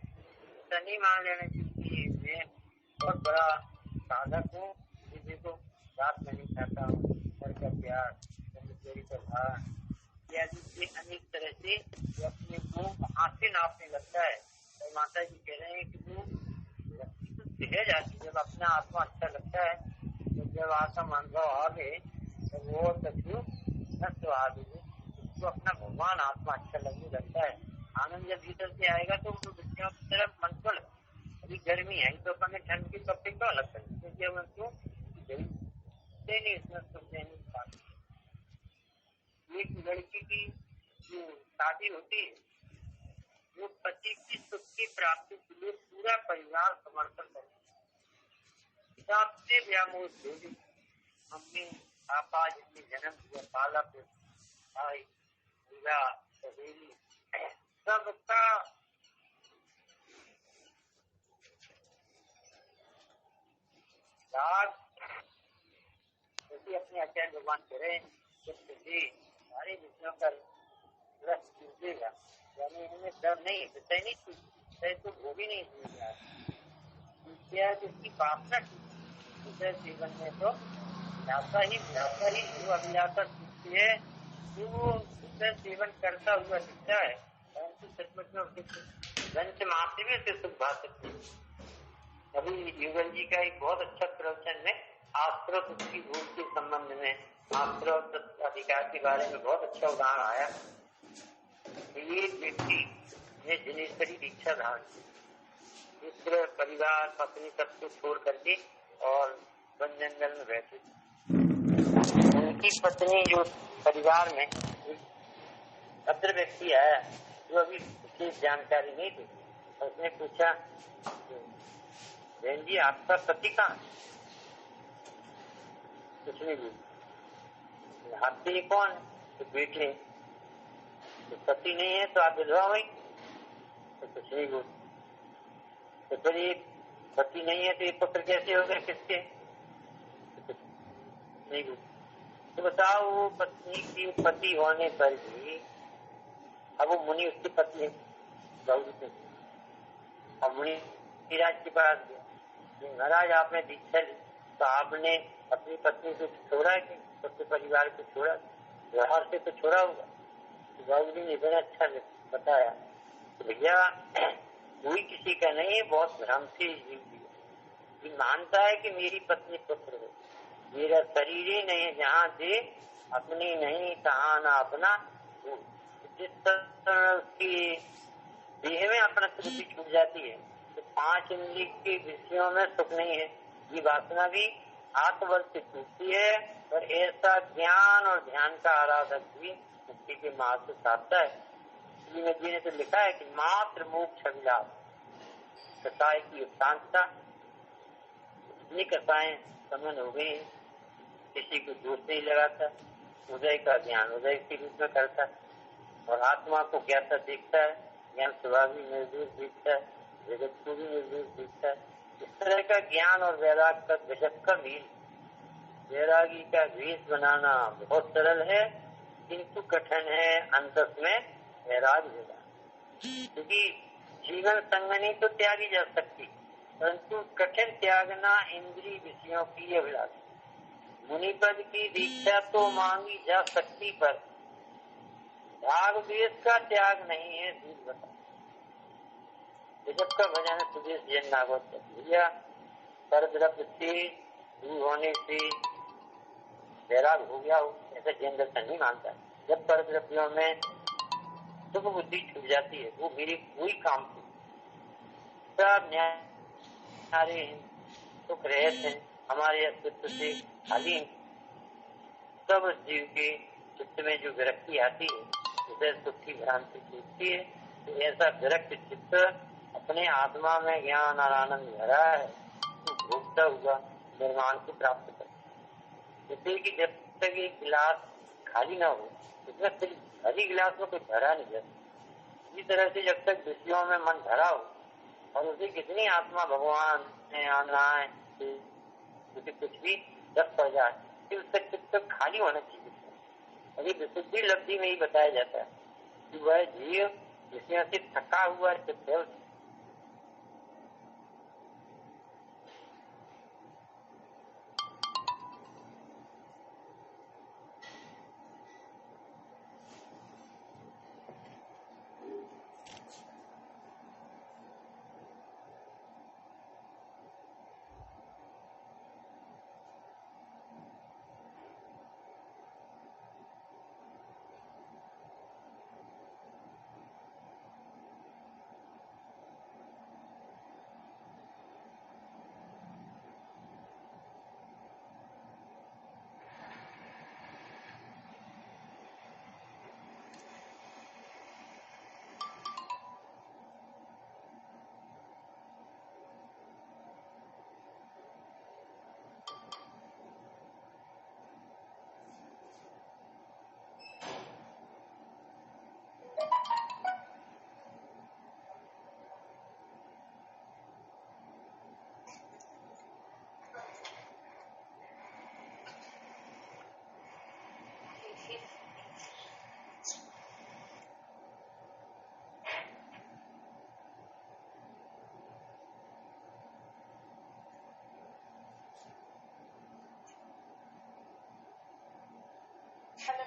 S2: नहीं मान लेना चाहिए। मैं बहुत बड़ा साधक हूँ, किसी को बात में नहीं चाहता हूँ, घर का प्यार, तेरी प्रभाव इत्यादि से अनेक तरह से अपने को वहाँ से नापने लगता है। और माता जी कह रहे हैं कि वो व्यक्ति तो सहज आती, जब अपना आत्मा अच्छा लगता है, तो जब आत्म अनुभव आगे तो वो कछु नष्ट आगे उसको अपना भगवान आत्मा अच्छा लगने लगता है। आनंद जब भीतर से आएगा तो वो विषयों की तरफ मन को लगता है। अभी गर्मी है तो अपने ठंड के कपड़े क्यों लगते हैं, क्योंकि अब उनको नहीं इसमें सुख नहीं पाते। एक लड़की की जो शादी होती है, वो पति की सुख की प्राप्ति के लिए पूरा परिवार समर्पण करता है। सबसे व्यामोह देवी, मम्मी पापा जिसने जन्म दिया, पाला भाई विवाह सहेली सबका राग अपने आचार्य भगवान करें सारे विषयों का रस चूसेगा, यानी इनमें डर नहीं है, सही नहीं सही तो वो भी नहीं चूसेगा। इसकी वासना दूसरे जीवन में तो व्यासा ही जो अभिलाषा चूसती है वो दूसरे जीवन करता हुआ दिखता है, परंतु सचमुच में वंश मात्र में से सुख भा सकती है। अभी युगल जी का एक बहुत अच्छा प्रवचन में आश्रत उसकी भूल के संबंध में आश्रत अधिकार के बारे में बहुत अच्छा उदाहरण आया। ये व्यक्ति ने जनेश्वरी दीक्षा धारण की, मित्र परिवार पत्नी सबको छोड़ करके और वन जंगल में बैठे। उनकी पत्नी जो परिवार में भद्र व्यक्ति आया जो अभी विशेष जानकारी नहीं थी, उसने पूछा बहन जी आपका पति कहाँ? कुछ नहीं बोली। आपके ये कौन? तो बेटे। तो पति नहीं है तो आप विधवा हुई? तो कुछ नहीं बोली। तो फिर ये पति नहीं है तो ये पुत्र कैसे हो गए, किसके? तो कुछ नहीं बोली। तो बताओ वो पत्नी की पति होने पर भी, अब वो मुनि उसकी पत्नी है, अब मुनि राज के पास गया, महाराज आपने दीक्षा ली तो आपने अपनी पत्नी को छोड़ा कि सबके परिवार को छोड़ा? व्यवहार से तो छोड़ा होगा। तो बाबू जी ने इतना अच्छा बताया तो भैया कोई किसी का नहीं है, बहुत भ्रम से जीव दिया। मानता है कि मेरी पत्नी पुत्र है, मेरा शरीर ही नहीं है जहाँ से अपनी नहीं कहा ना अपना, जिस तरह उसकी देह में अपना त्रुटि छूट जाती है तो 5 इंद्रिय के विषयों में सुख नहीं है। ये वासना भी आत्मबल से टूटती है और ऐसा ज्ञान और ध्यान का आराधक भी मुक्ति के मार्ग से साधता है। जी ने तो लिखा है कि मात्र मोक्ष अभिलाष, कसाय की शांतता, इतनी कसाएं समन हो गई, किसी को दोष नहीं लगाता, उदय का ज्ञान उदय के रूप में करता है और आत्मा को ज्ञाता देखता है, ज्ञान स्वभाव भी निर्दोष देखता है, जगत को भी निर्दोष देखता है। इस तरह का ज्ञान और वैराग का गजब का मेल। वैरागी का वेश बनाना बहुत सरल है किंतु कठिन है अंतस में वैराग होगा, क्योंकि जीवन संगनी तो त्यागी जा सकती, परंतु कठिन त्यागना इंद्रिय विषयों की अभिलाषा। मुनिपद की दीक्षा तो मांगी जा सकती पर राग द्वेष का त्याग नहीं है। दूर बता जब का भजन सुदेश जैन नागवत भैया पर द्रव्य से दूर होने से वैराग हो गया हो, ऐसा जैन दर्शन नहीं मानता। जब पर द्रव्यों में सुख बुद्धि छूट जाती है, वो मेरे कोई काम की सब न्यारे सुख रहते हैं, हमारे अस्तित्व से खाली सब जीव के चित्त में जो विरक्ति आती है विषय सुख की भ्रांति छूटती है। तो ऐसा विरक्त चित्त अपने आत्मा में ज्ञान और आनंद भरा है, तो भोगता हुआ निर्माण को प्राप्त कर। जैसे कि जब तक एक गिलास खाली ना हो, उसमें फिर भरी गिलास में कोई भरा नहीं जाता। इसी तरह से जब तक विषयों में मन भरा हो और उसे कितनी आत्मा भगवान ने आनाए उसे कुछ भी रख पड़ जाए, फिर उसका चित्त खाली होना चाहिए। अभी विशुद्धि लब्धि में ही बताया जाता है कि वह जीव विषयों से थका हुआ चित्त है।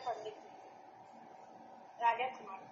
S3: पंडित राजा कुमार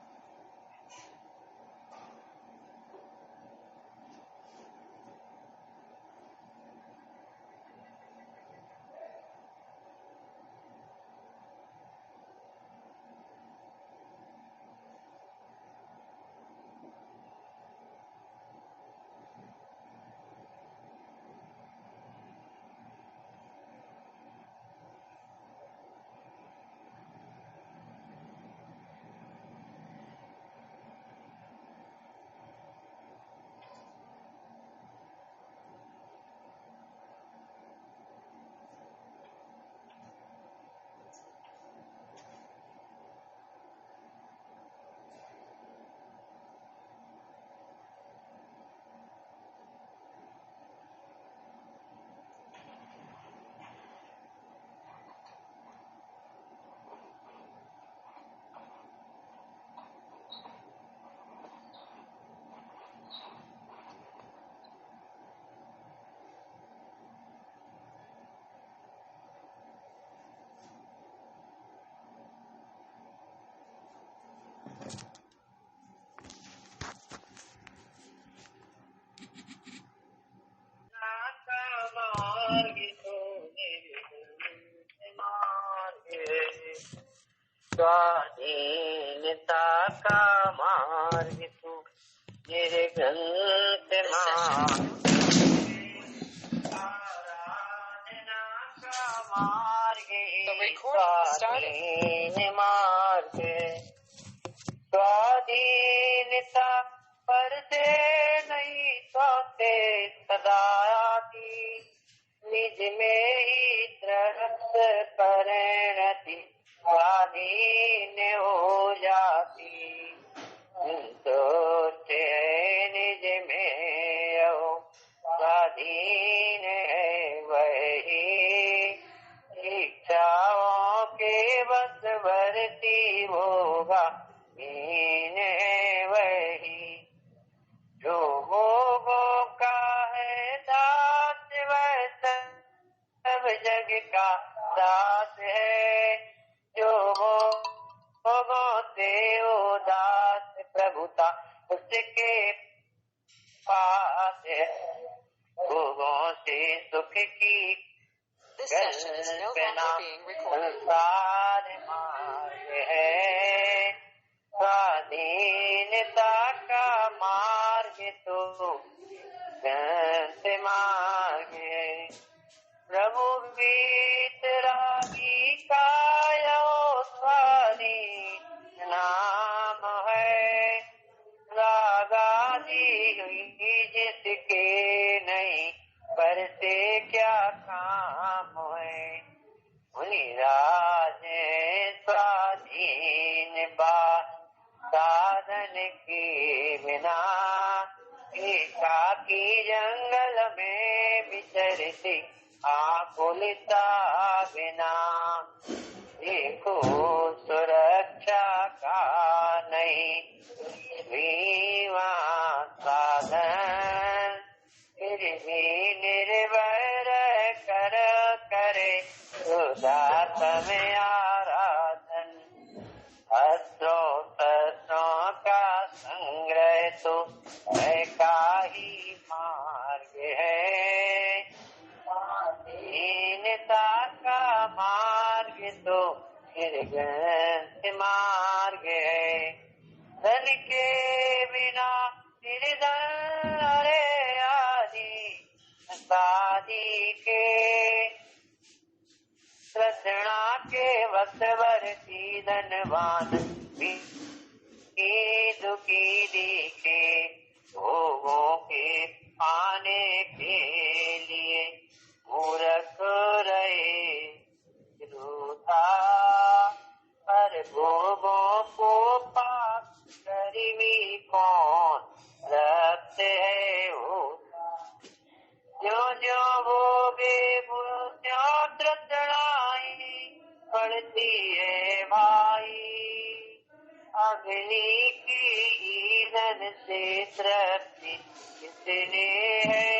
S2: स्वाधीनता का मार्ग तू निर्ग्रंथ आराधना का मार्ग स्वाधीन मार्ग स्वाधीनता पर से नहीं सोते सदा आती निज में ही दृढ़ परिणति स्वाधीन हो जाती सोचते निज में हो स्वाधीन है वही इच्छाओं के बस भरती होगा वही जो भोगों का है दास वह सब जग का दास है जो भोगों से उदास प्रभुता उसके पास है भोगों से सुख की कल्पना संसार मार्ग है स्वाधीनता का मार्ग तो संत मार्ग है प्रभु गीत रागी कायो स्वाधीन से क्या काम है, मुनिराज स्वाधीन बात साधन के बिना, एकाकी जंगल में विचरते आकुलता बिना। देखो सुरक्षा का नहीं विवा साधन, फिर भी निर्भर कर करे उदात में आराधन। अस्त्रों शस्त्रों का संग्रह तो का ही मार्ग है, दीनता का मार्ग तो निर्गत मार्ग है। धन के बिना निर्धन अरे आदि शादी के, तृष्णा के वशवर्ती धनवान भी दुखी दिखे। भोगों के पाने के लिए मूर्ख रहे रूठा, पर भोगों को पाप गरीबी कौन रखते है वो। जो जो भोगे त्यों तृष्णाई पड़ती है भाई, अग्नि की ईंधन से तृप्ति किसने है,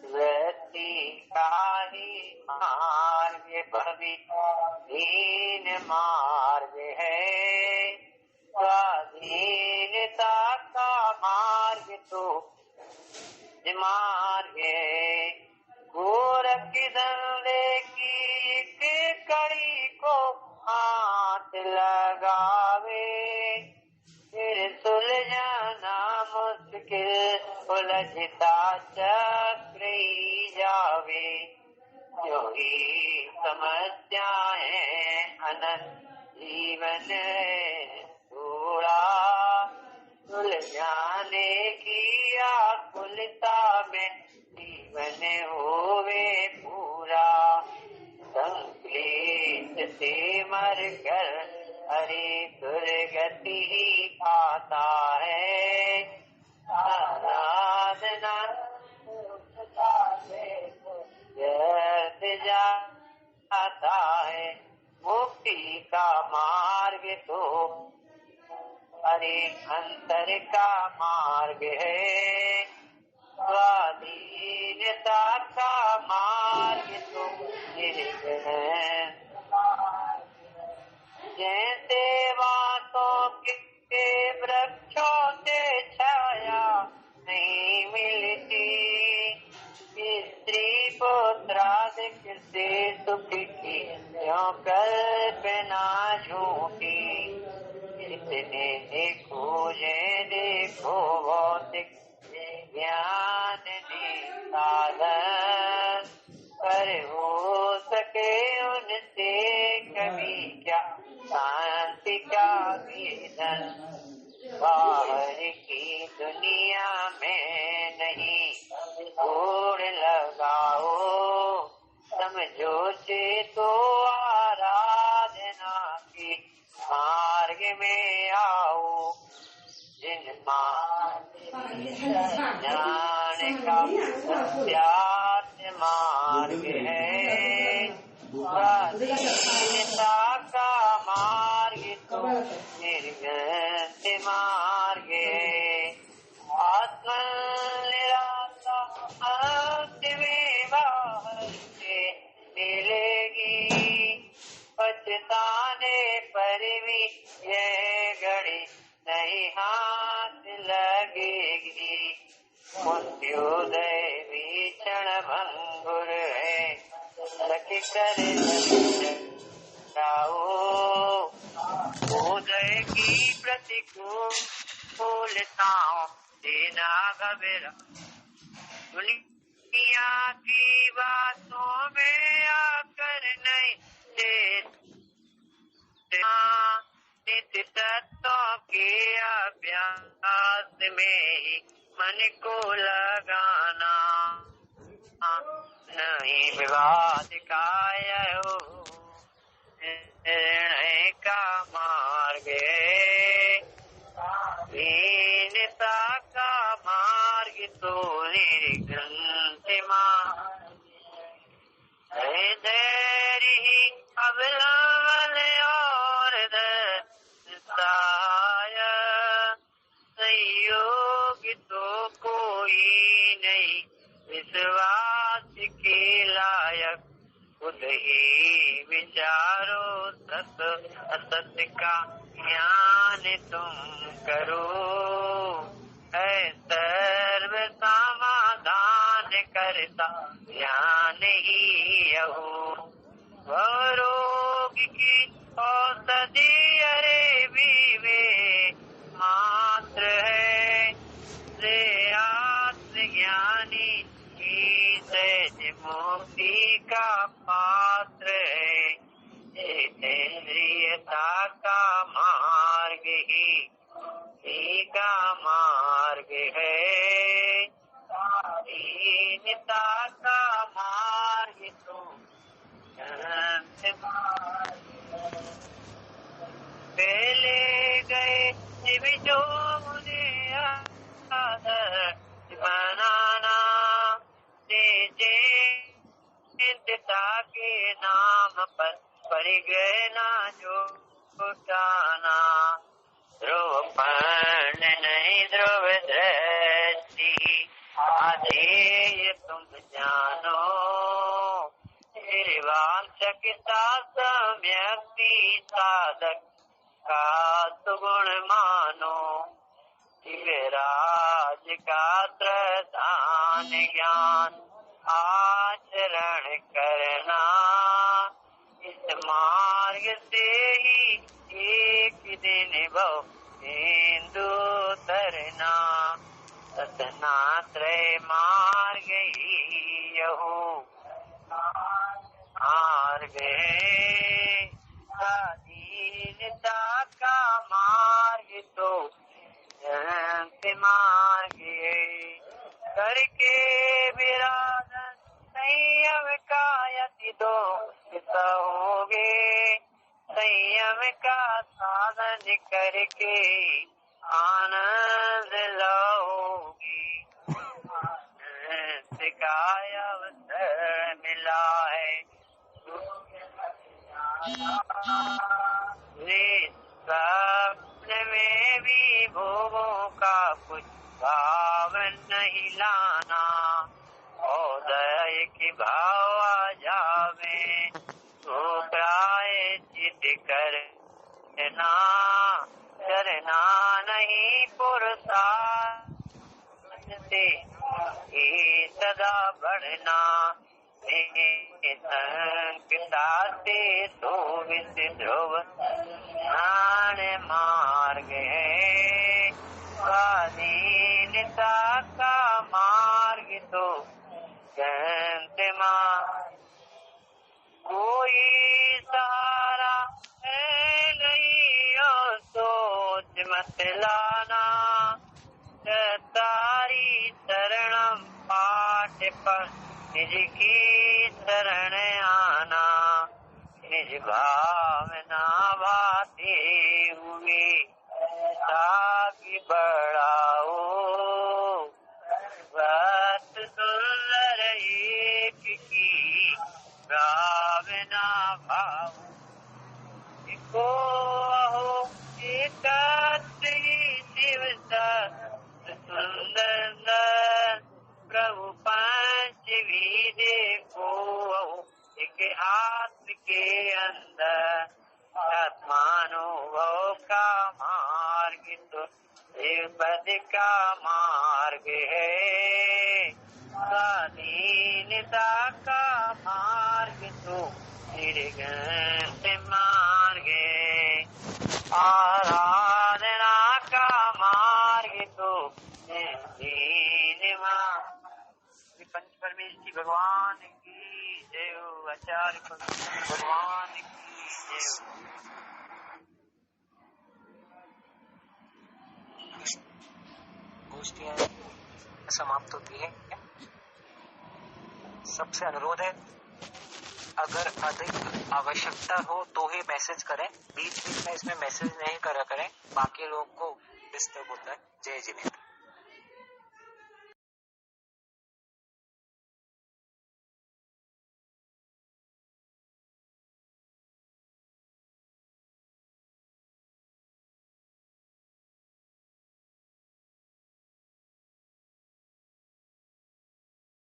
S2: वृत्ति का ही मार्ग भविहीन मार्ग है। स्वाधीनता का मार्ग तो मार्ग है। गोरख धंधे की एक कड़ी को हाथ लगावे, फिर सुलझाना मुश्किल उलझता चक्र ही जावे। जो ही समस्याएं अनंत जीवन थोड़ा, सुलझाने की आकुलता में जीवन होवे पूरा। संक्लेश से मर कर हरि दुर्गति ही पाता है। आराधना व्यर्थ जाता है, मुक्ति का मार्ग तो हरे अंतर का मार्ग है। स्वाधीनता का मार्ग तो निर्गुण है। जैसे बातों के वृक्षों से छाया नहीं मिलती, स्त्री पुत्रादिक से सुख की क्यों कल्पना झूठी। इतने खोजे देखो भौतिक ज्ञान साधन, पर हो सके उनसे कभी क्या शांति का वेदन। बाहर की दुनिया में नहीं छोड़ लगाओ, समझो से तो आराधना की मार्ग में आओ। जिन ज्ञान का सत्यार्थ मार्ग है, स्वाधीनता का मार्ग तो निर्गत मार्ग है। आत्म निराशा अंत में बाहर से मिलेगी, पछताने पर भी यह घड़ी नहीं हाथ लगेगी। मृत्युदय भी क्षण भंगुर है, लख कर जाओ। उदय की प्रतिकूलताओं देना घबरा, दुनिया की बातों में आकर नहीं नित्य तत्वों के अभ्यास में ही मन को लगाना, नहीं विवाद काय हो, निर्णय का मार्ग है, दीनता का मार्ग तो निर्ग्रंथ मार्ग, धैर्य ही अवलंबन और दृढ़ताय, संयोग तो कोई नहीं विश्वास के लायक, खुद ही विचारो सत असत का ज्ञान तुम करो, है सर्व समाधान करता ज्ञान ही यहो, वह रोग की औषधि अरे भी मात्र है, से आत्मज्ञानी ही सहज मुक्ति का पात्र है, जितेंद्रियता का मार्ग ही का मार्ग है, दीनता का मार्ग तो पहले गए शिव जो मुझे आदर बनाना, तेजे चिंता के नाम पर गए ना जो उठाना, ध्रुव पर्ण नहीं ध्रुव दृष्टि, आधेय तुम जानो, निर्वांचकता सम्यक्ति साधक का सुगुण मानो, शिवराज का प्रधान ज्ञान आचरण करना, इस मार्ग से ही एक दिन भव सिंधु तरना, सतनात्रय मार्ग ही यहो मार्ग है, दीनता का मार्ग तो मार्ग है, करके विराजन संयम का यति दो होगे, संयम का साधन करके आनंद लोगी, का अवसर मिला है, स्वप्न में भी भोगों का कुछ भाव नहीं लाना, उदय की भाव आ जावे, तो प्रायश्चित करना, करना नहीं पुरुषार्थ से ही सदा बढ़ना, संकटा से तो विष ध्रुव ज्ञान मार्ग है, स्वाधीनता का मार्ग तो ग्रंथ मार्ग, कोई सहारा है नहीं और सोच मत लाना, तारी शरणम पाठ पर निज की शरण आना, निज भावना भाते हुए ताकि बढ़ाओ, वत सुंदर एक की भावना भाव, को हो एक शिव सुंदर प्रभु पंच भी देखो, एक हाथ के अंदर आत्मानुभव का मार्ग तो पद का मार्ग है, स्वाधीनता का मार्ग तो निर्गत मार्ग है, आराधना का मार्ग तो पंच परमेश्वरी भगवान की जय, आचार्य भगवान की जय। गोष्ठियाँ
S4: समाप्त होती है। सबसे अनुरोध है, अगर अधिक आवश्यकता हो तो ही मैसेज करें, बीच बीच में इसमें मैसेज नहीं करा करें, बाकी लोगों को डिस्टर्ब होता है। जय जिनेंद्र।